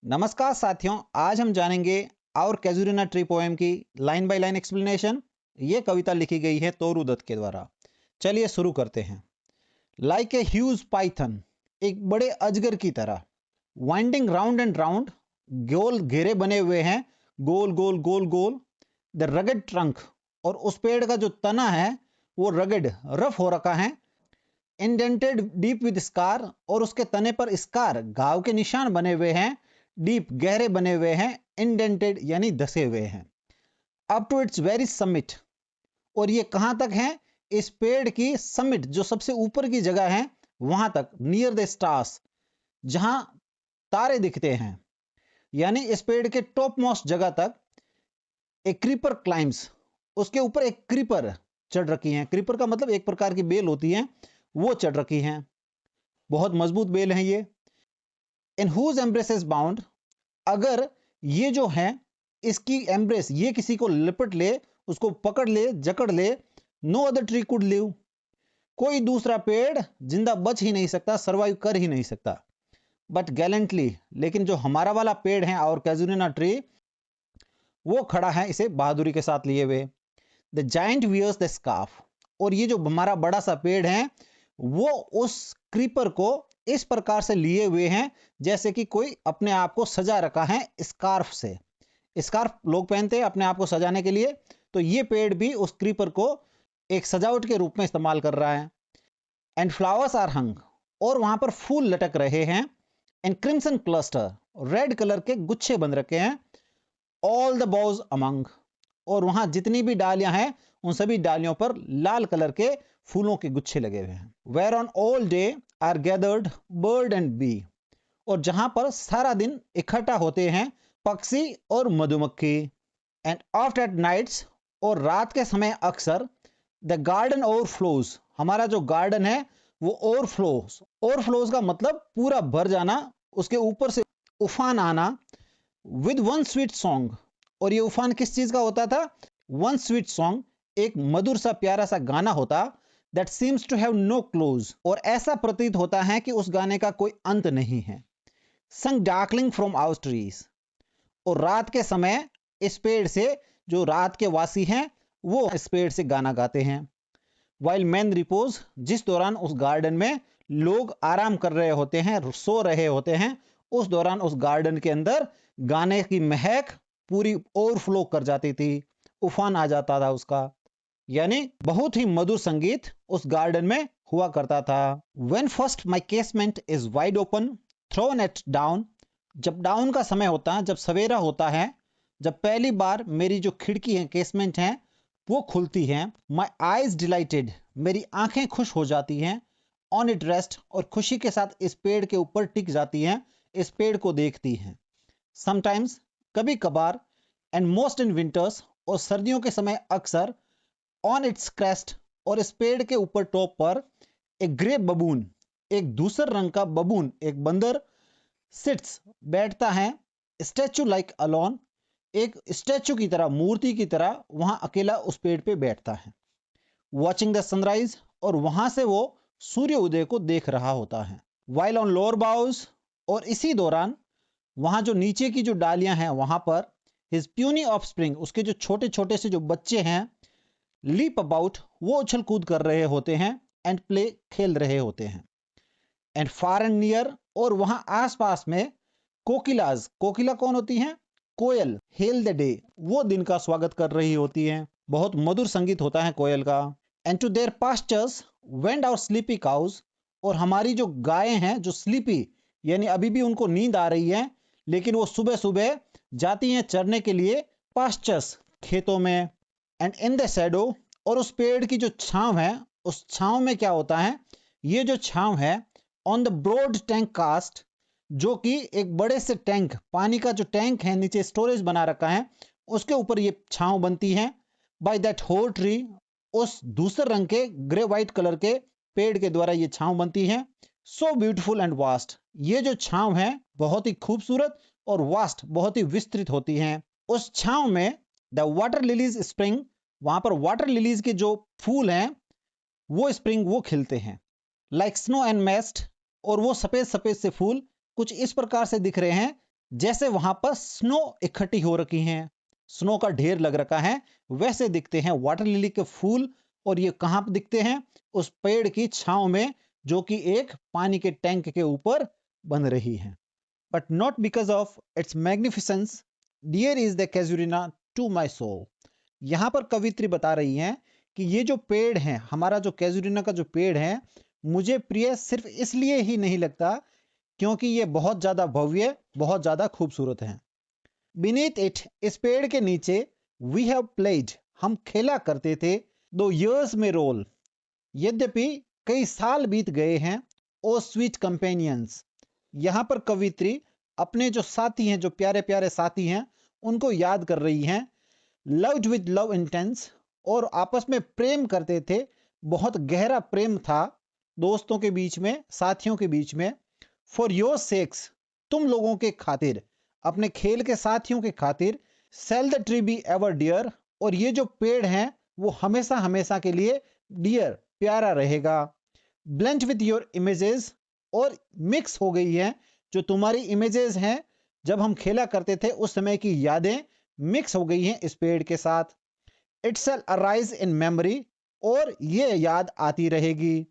नमस्कार साथियों, आज हम जानेंगे और कैजुरिना ट्री पोएम की लाइन बाय लाइन एक्सप्लेनेशन। ये कविता लिखी गई है तोरू दत्त के द्वारा। चलिए शुरू करते हैं। लाइक ए ह्यूज पाइथन, एक बड़े अजगर की तरह, वाइंडिंग राउंड एंड राउंड, गोल घेरे बने हुए हैं, गोल गोल गोल गोल। द रगड ट्रंक, और उस पेड़ का जो तना है वो रगड रफ हो रखा है। इंडेंटेड डीप विद स्कार, और उसके तने पर स्कार घाव के निशान बने हुए हैं। डीप गहरे बने हुए हैं, इंडेंटेड यानी धसे हुए हैं। Up to its very summit, और ये कहां तक है? इस पेड़ की समिट, जो सबसे ऊपर की जगह है, वहां तक, नियर द स्टार्स, जहां तारे दिखते हैं, यानी इस पेड़ के टॉप मोस्ट जगह तक। एक क्रीपर क्लाइम्स, उसके ऊपर एक क्रीपर चढ़ रखी है। क्रीपर का मतलब एक प्रकार की बेल होती है, वो चढ़ रखी हैं। बहुत मजबूत बेल है ये। इन हुज एम्ब्रेसेस बाउंड, अगर ये जो है इसकी एम्ब्रेस, ये किसी को लिपट ले, उसको पकड़ ले, जकड़ ले, no other tree could live, कोई दूसरा पेड़ जिंदा बच ही नहीं सकता, सरवाइव कर ही नहीं सकता। बट गैलेंटली, लेकिन जो हमारा वाला पेड़ है और कैजुरिना ट्री, वो खड़ा है इसे बहादुरी के साथ लिए हुए। The giant wears the scarf, और ये जो हमारा बड़ा सा पेड़ है वो उस क्रीपर को इस प्रकार से लिए हुए हैं जैसे कि कोई अपने आप को सजा रखा है स्कार्फ से। स्कार्फ लोग पहनते हैं अपने आप को सजाने के लिए, तो ये पेड़ भी उस क्रीपर को एक सजावट के रूप में इस्तेमाल कर रहा है। एंड फ्लावर्स आर हंग, और वहां पर फूल लटक रहे हैं। And crimson cluster, red colour के गुच्छे बन रखे हैं। ऑल द बॉज अमंग, और वहां जितनी भी डालियां हैं उन सभी डालियों पर लाल कलर के फूलों के गुच्छे लगे हुए हैं। Whereon all day are gathered bird and bee, और जहां पर सारा दिन इकट्ठा होते हैं पक्षी और मधुमक्खी। एंड आफ्टर एट नाइट्स, और रात के समय अक्सर, द गार्डन ओवरफ्लोज, हमारा जो गार्डन है वो ओवरफ्लोज। ओवरफ्लोज का मतलब पूरा भर जाना, उसके ऊपर से उफान आना। विद वन स्वीट सॉन्ग, और ये उफान किस चीज का होता था? वन स्वीट सॉन्ग, एक मधुर सा प्यारा सा गाना होता। That seems to have no close, और ऐसा प्रतीत होता है कि उस गाने का कोई अंत नहीं है। संग डार्कलिंग फ्रॉम आवर ट्रीज, और रात के समय इस पेड़ से, जो रात के वासी हैं, वो इस पेड़ से गाना गाते हैं। वाइल मैन रिपोज, जिस दौरान उस गार्डन में लोग आराम कर रहे होते हैं, सो रहे होते हैं, उस दौरान उस गार्डन के अंदर गाने की महक पूरी ओवरफ्लो कर जाती थी, उफान आ जाता था उसका। यानी बहुत ही मधुर संगीत उस गार्डन में हुआ करता था। When first my casement is wide open, thrown at down, जब डाउन का समय होता है, जब सवेरा होता है, जब पहली बार मेरी जो खिड़की है, केसमेंट है, वो खुलती है। माई आईज डिलाइटेड, मेरी आंखें खुश हो जाती हैं। ऑन इट रेस्ट, और खुशी के साथ इस पेड़ के ऊपर टिक जाती हैं, इस पेड़ को देखती हैं। समटाइम्स, कभी कभार, एंड मोस्ट इन विंटर्स, और सर्दियों के समय अक्सर, ऑन इट्स क्रेस्ट, और इस पेड़ के ऊपर टॉप पर, एक ग्रे बबून, एक दूसर रंग का बबून, एक बंदर, सिट्स बैठता है, स्टैचू लाइक अलोन, एक स्टैचू की तरह, मूर्ति की तरह वहां अकेला उस पेड़ पे बैठता है। वॉचिंग द सनराइज, और वहां से वो सूर्य उदय को देख रहा होता है। वाइल ऑन लोअर बाउज, और इसी दौरान वहां जो नीचे की जो डालियां हैं वहां पर, हिज प्यूनी ऑफ स्प्रिंग, उसके जो छोटे छोटे से जो बच्चे हैं, लीप अबाउट, वो उछल कूद कर रहे होते हैं। एंड प्ले, खेल रहे होते हैं। एंड फार एंड नियर, और वहां आसपास में, कोकिलाज, कोकिला कौन होती हैं? कोयल, हेल द डे, वो दिन का स्वागत कर रही होती हैं। बहुत मधुर संगीत होता है कोयल का। And to their pastures wend our sleepy cows, और हमारी जो गायें हैं, जो स्लीपी, यानी अभी भी उनको नींद आ रही है, लेकिन वो सुबह सुबह जाती हैं चरने के लिए पास्चर्स, खेतों में। एंड इन द शैडो, और उस पेड़ की जो छांव है, उस छांव में क्या होता है? ये जो छांव है, on the broad tank cast, जो कि एक बड़े से टैंक, पानी का जो टैंक है, नीचे स्टोरेज बना रखा है, उसके ऊपर ये छांव बनती है। बाय दैट होल ट्री, उस दूसरे रंग के ग्रे व्हाइट कलर के पेड़ के द्वारा ये छांव बनती है। सो ब्यूटीफुल एंड वास्ट, ये जो छांव है बहुत ही खूबसूरत और वास्ट, बहुत ही विस्तृत होती है। उस छांव में द वाटर लिलीज स्प्रिंग, वहां पर वाटर लिलीज के जो फूल हैं वो स्प्रिंग, वो खिलते हैं। लाइक स्नो एंड मेस्ट, और वो सफेद सफेद से फूल कुछ इस प्रकार से दिख रहे हैं जैसे वहां पर स्नो इकट्ठी हो रखी हैं, स्नो का ढेर लग रखा है, वैसे दिखते हैं वाटर लिली के फूल। और ये कहाँ पर दिखते हैं? उस पेड़ की छांव में, जो कि एक पानी के टैंक के ऊपर बन रही है। But not because of its magnificence, dear is the casuarina to my soul. यहां पर कवित्री बता रही हैं कि ये जो पेड़ है, हमारा जो कैजुरिना का जो पेड़ है, मुझे प्रिय सिर्फ इसलिए ही नहीं लगता क्योंकि ये बहुत ज्यादा भव्य, बहुत ज्यादा खूबसूरत है। बीनीथ इट, इस पेड़ के नीचे, वी हैव प्लेड, हम खेला करते थे, दो years में रोल, यद्यपि कई साल बीत गए हैं, ओ स्वीट कंपेनियंस। यहां पर कवित्री अपने जो साथी हैं, जो प्यारे प्यारे साथी हैं, उनको याद कर रही हैं। लव्ड विद लव इंटेंस, और आपस में प्रेम करते थे, बहुत गहरा प्रेम था दोस्तों के बीच में, साथियों के बीच में। फॉर योर सेक्स, तुम लोगों के खातिर, अपने खेल के साथियों के खातिर। Shall the tree be ever dear, और ये जो पेड़ है वो हमेशा हमेशा के लिए डियर, प्यारा रहेगा। ब्लेंड विद योर इमेजेस, और मिक्स हो गई है, जो तुम्हारी इमेजेस हैं, जब हम खेला करते थे उस समय की यादें मिक्स हो गई हैं इस पेड़ के साथ। It shall arise in memory, और ये याद आती रहेगी।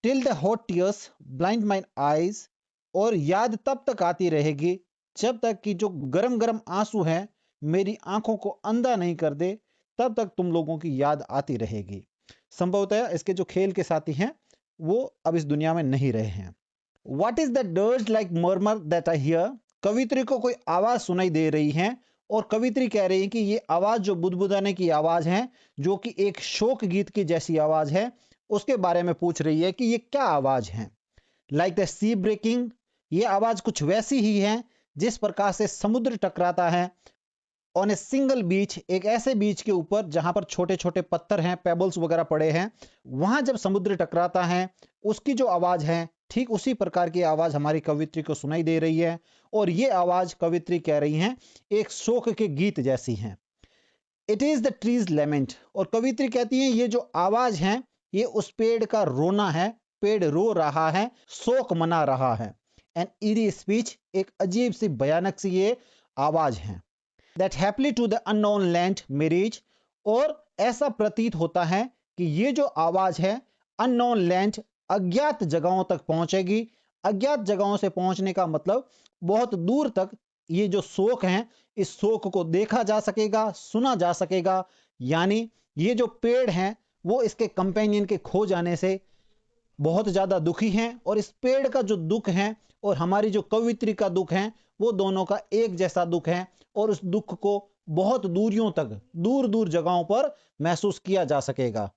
Till the hot tears blind mine eyes, और याद तब तक आती रहेगी जब तक कि जो गरम गरम आंसू हैं मेरी आंखों को अंधा नहीं कर दे, तब तक तुम लोगों की याद आती रहेगी। संभवतः इसके जो खेल के साथी हैं वो अब इस दुनिया में नहीं रहे हैं। What is that dirge like murmur that I hear? कवित्री को कोई आवाज सुनाई दे रही है, और कवित्री कह रही है कि ये आवाज जो बुदबुदाने की आवाज है, जो कि एक शोक गीत की जैसी आवाज है, उसके बारे में पूछ रही है कि ये क्या आवाज है। लाइक द सी ब्रेकिंग, ये आवाज कुछ वैसी ही है जिस प्रकार से समुद्र टकराता है। ऑन ए सिंगल बीच, एक ऐसे बीच के ऊपर जहां पर छोटे छोटे पत्थर हैं, पेबल्स वगैरह पड़े हैं, वहां जब समुद्र टकराता है, उसकी जो आवाज है, ठीक उसी प्रकार की आवाज हमारी कवित्री को सुनाई दे रही है। और ये आवाज कवित्री कह रही है एक शोक के गीत जैसी है। It is the tree's lament, और कवित्री कहती है ये जो आवाज है ये उस पेड़ का रोना है, पेड़ रो रहा है, शोक मना रहा है। एन ईरी स्पीच, एक अजीब सी भयानक सी ये आवाज है। That haply to the unknown land may reach, और ऐसा प्रतीत होता है कि ये जो आवाज है अननोन लैंड, अज्ञात जगहों तक पहुंचेगी। अज्ञात जगहों से पहुंचने का मतलब बहुत दूर तक ये जो शोक है, इस शोक को देखा जा सकेगा, सुना जा सकेगा। यानी ये जो पेड़ है वो इसके कंपेनियन के खो जाने से बहुत ज्यादा दुखी हैं, और इस पेड़ का जो दुख है और हमारी जो कवित्री का दुख है, वो दोनों का एक जैसा दुख है, और उस दुख को बहुत दूरियों तक, दूर दूर जगहों पर महसूस किया जा सकेगा।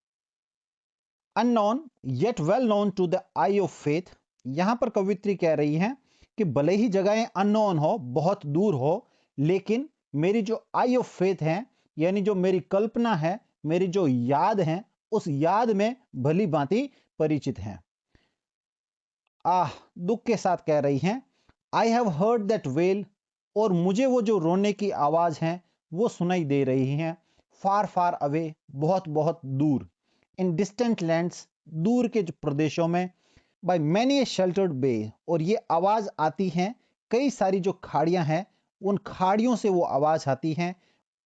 Unknown yet well known to the eye of faith, यहां पर कवित्री कह रही है कि भले ही जगहें अननोन हो, बहुत दूर हो, लेकिन मेरी जो आई ऑफ फेथ है, यानी जो मेरी कल्पना है, मेरी जो याद है, उस याद में भली भांति परिचित हैं। आह, दुख के साथ कह रही हैं, I have heard that well, और मुझे वो जो रोने की आवाज है वो सुनाई दे रही है। फार फार अवे, बहुत बहुत दूर। इन डिस्टेंट लैंड्स, दूर के जो प्रदेशों में। बाय मैनी ए शेल्टर्ड बे, और ये आवाज आती है कई सारी जो खाड़ियां हैं, उन खाड़ियों से वो आवाज आती है।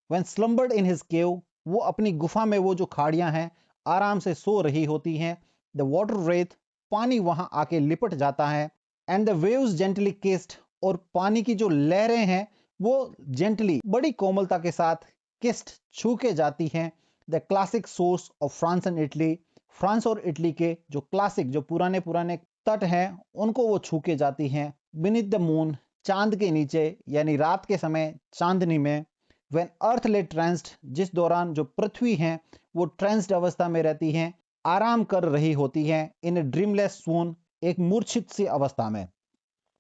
व्हेन स्लम्बर्ड इन हिज केव, वो अपनी गुफा में वो जो खाड़ियां हैं आराम से सो रही होती हैं। द वाटर रेथ, पानी वहां आके लिपट जाता है। And the waves gently kissed, और पानी की जो लहरें हैं वो जेंटली, बड़ी कोमलता के साथ किस्ड, छू के जाती हैं। The classic source of France and Italy, France और इटली के जो क्लासिक, जो पुराने पुराने तट हैं, उनको वो छू के जाती हैं। बीनीथ द मून, चांद के नीचे, यानी रात के समय चांदनी में। व्हेन अर्थ ले ट्रेंस्ड, जिस दौरान जो पृथ्वी है वो ट्रेंस्ड अवस्था में रहती है, आराम कर रही होती है। इन ए ड्रीमलेस सून, एक मूर्छित सी अवस्था में।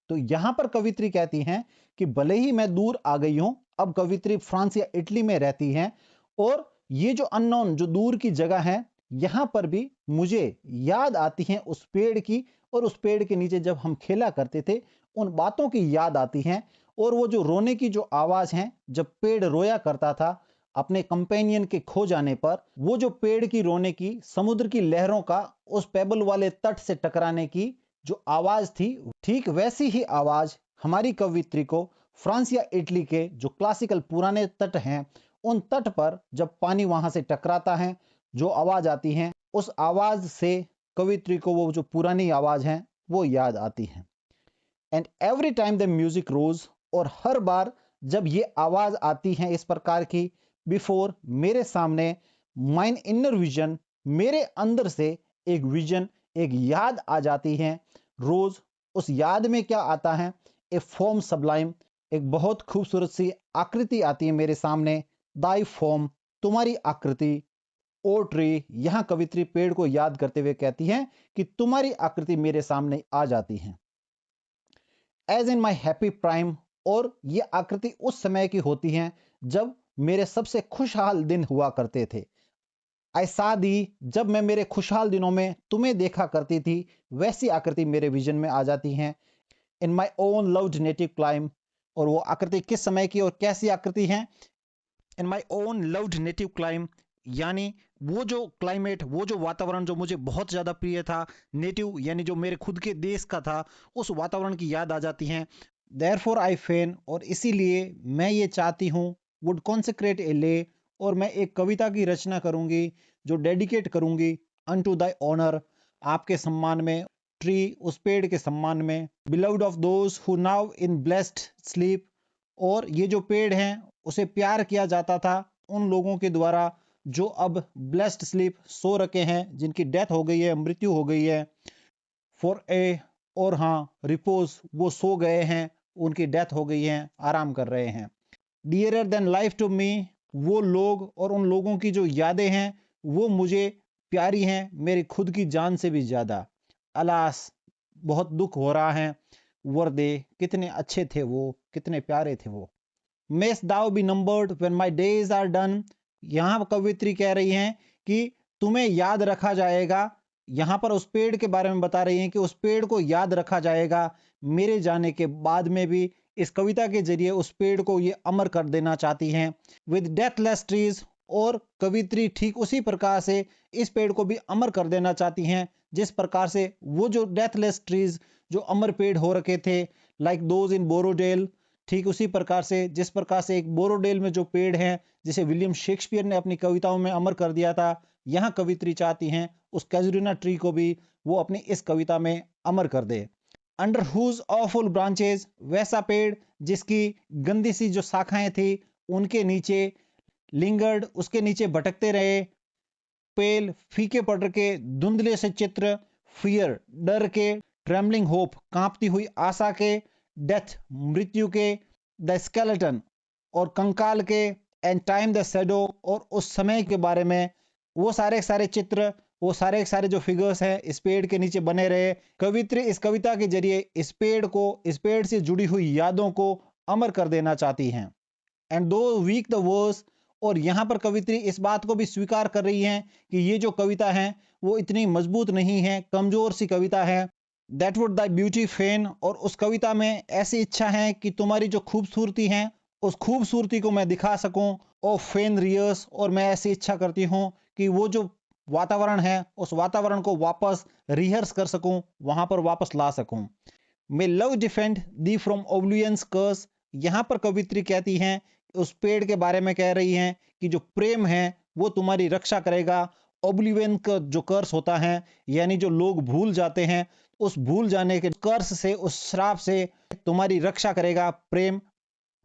तो यहां पर कवित्री कहती हैं कि भले ही मैं दूर आ गई हूं, अब कवित्री फ्रांस या इटली में रहती हैं, और ये जो अननोन, जो दूर की जगह है, यहां पर भी मुझे याद आती है उस पेड़ की, और उस पेड़ के नीचे जब हम खेला करते थे उन बातों की याद आती हैं। और वो जो रोने की जो आवाज है, जब पेड़ रोया करता था अपने कंपेनियन के खो जाने पर, वो जो पेड़ की रोने की, समुद्र की लहरों का उस पेबल वाले तट से टकराने की जो आवाज थी, ठीक वैसी ही आवाज हमारी कवित्री को फ्रांस या इटली के जो क्लासिकल पुराने तट हैं, उन तट पर जब पानी वहां से टकराता है, जो आवाज आती है, उस आवाज से कवित्री को वो जो पुरानी आवाज है वो याद आती है। And every time the music rose, और हर बार जब ये आवाज आती है इस प्रकार की, बिफोर मेरे सामने, माइन इनर विजन, मेरे अंदर से एक विजन, एक याद आ जाती है। रोज, उस याद में क्या आता है? ए फॉर्म सब्लाइम, एक बहुत खूबसूरत सी आकृति आती है मेरे सामने। दाई फॉर्म, तुम्हारी आकृति। ओ ट्री, यहां कवित्री पेड़ को याद करते हुए कहती है कि तुम्हारी आकृति मेरे सामने आ जाती है। As in my happy prime, और ये आकृति उस समय की होती है जब मेरे सबसे खुशहाल दिन हुआ करते थे। ऐसा दी, जब मैं मेरे खुशहाल दिनों में तुम्हें देखा करती थी, वैसी आकृति मेरे विजन में आ जाती है। In my own loved native clime, और वो आकृति किस समय की और कैसी आकृति है? In my own loved native clime, यानी वो जो क्लाइमेट, वो जो वातावरण जो मुझे बहुत ज़्यादा प्रिय था, नेटिव यानी जो मेरे खुद के देश का था, उस वातावरण की याद आ जाती है। देयरफॉर आई फेन, और इसीलिए मैं ये चाहती हूँ, वुड कॉन्सेक्रेट ए ले, और मैं एक कविता की रचना करूँगी जो डेडिकेट करूँगी अनटू दाई ऑनर, आपके सम्मान में, ट्री, उस पेड़ के सम्मान में, beloved of those who now in blessed sleep, और ये जो पेड़ हैं उसे प्यार किया जाता था उन लोगों के द्वारा जो अब ब्लेस्ड स्लीप, सो रखे हैं, जिनकी डेथ हो गई है, मृत्यु हो गई है। फॉर ए, और हाँ, रिपोज, वो सो गए हैं, उनकी डेथ हो गई है, आराम कर रहे हैं। Dearer than life to me, वो लोग और उन लोगों की जो यादें हैं वो मुझे प्यारी हैं मेरी खुद की जान से भी ज्यादा। अलास, बहुत दुख हो रहा है। वर्दे, कितने अच्छे थे वो, कितने प्यारे थे वो। Mayst thou be numbered when my days are done, यहाँ कवित्री कह रही हैं कि तुम्हें याद रखा जाएगा। यहाँ पर उस पेड़ के बारे में बता रही हैं कि उस पेड़ को याद रखा जाएगा मेरे जाने के बाद में भी। इस कविता के जरिए उस पेड़ को ये अमर कर देना चाहती हैं। विद डेथलेस ट्रीज, और कवित्री ठीक उसी प्रकार से इस पेड़ को भी अमर कर देना चाहती हैं जिस प्रकार से वो जो डेथलेस ट्रीज, जो अमर पेड़ हो रखे थे, लाइक दोज इन बोरोडेल, ठीक उसी प्रकार से जिस प्रकार से एक बोरोडेल में जो पेड़ हैं जिसे विलियम शेक्सपियर ने अपनी कविताओं में अमर कर दिया था, यहाँ कवित्री चाहती हैं उस कैजुरिना ट्री को भी वो अपनी इस कविता में अमर कर दे। अंडर हुज ऑफुल ब्रांचेज, वैसा पेड़ जिसकी गंदी सी जो शाखाएं थी उनके नीचे, लिंगर्ड, उसके नीचे भटकते रहे, पेल, फीके पड़ के धुंधले से चित्र, फियर, डर के, ट्रेमलिंग होप, कांपती हुई आशा के, डेथ, मृत्यु के, द स्केलेटन, और कंकाल के, एंड टाइम द शैडो, और उस समय के बारे में, वो सारे चित्र, वो सारे जो फिगर्स हैं इस पेड़ के नीचे बने रहे। कवित्री इस कविता के जरिए इस पेड़ को, इस पेड़ से जुड़ी हुई यादों को अमर कर देना चाहती हैं। एंड दो वीक द वर्स, और यहाँ पर कवित्री इस बात को भी स्वीकार कर रही हैं कि ये जो कविता है वो इतनी मजबूत नहीं है, कमजोर सी कविता है। दैट वुड द ब्यूटी फेन, और उस कविता में ऐसी इच्छा है कि तुम्हारी जो खूबसूरती है उस खूबसूरती को मैं दिखा सकूं। ओ फेन रियर्स, और मैं ऐसी इच्छा करती हूँ कि वो जो वातावरण है उस वातावरण को वापस रिहर्स कर सकूं, वहां पर वापस ला सकूं। May love defend thee from oblivion's curse, यहाँ पर कवित्री कहती हैं, उस पेड़ के बारे में कह रही हैं कि जो प्रेम है वो तुम्हारी रक्षा करेगा ओब्लिवियन का जो कर्स होता है, यानी जो लोग भूल जाते हैं, उस भूल जाने के कर्स से, उस श्राप से तुम्हारी रक्षा करेगा प्रेम।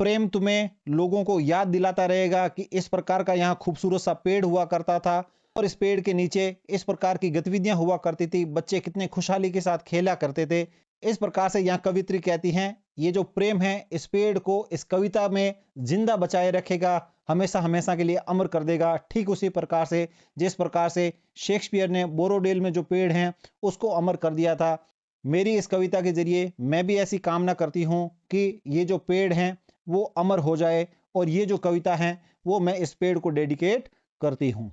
प्रेम तुम्हें लोगों को याद दिलाता रहेगा कि इस प्रकार का यहाँ खूबसूरत सा पेड़ हुआ करता था और इस पेड़ के नीचे इस प्रकार की गतिविधियां हुआ करती थी, बच्चे कितने खुशहाली के साथ खेला करते थे। इस प्रकार से यहाँ कवित्री कहती हैं ये जो प्रेम है इस पेड़ को इस कविता में जिंदा बचाए रखेगा, हमेशा हमेशा के लिए अमर कर देगा। ठीक उसी प्रकार से जिस प्रकार से शेक्सपियर ने बोरोडेल में जो पेड़ हैं उसको अमर कर दिया था। मेरी इस कविता के जरिए मैं भी ऐसी कामना करती हूँ कि ये जो पेड़ हैं वो अमर हो जाए, और ये जो कविता है वो मैं इस पेड़ को डेडिकेट करती हूँ।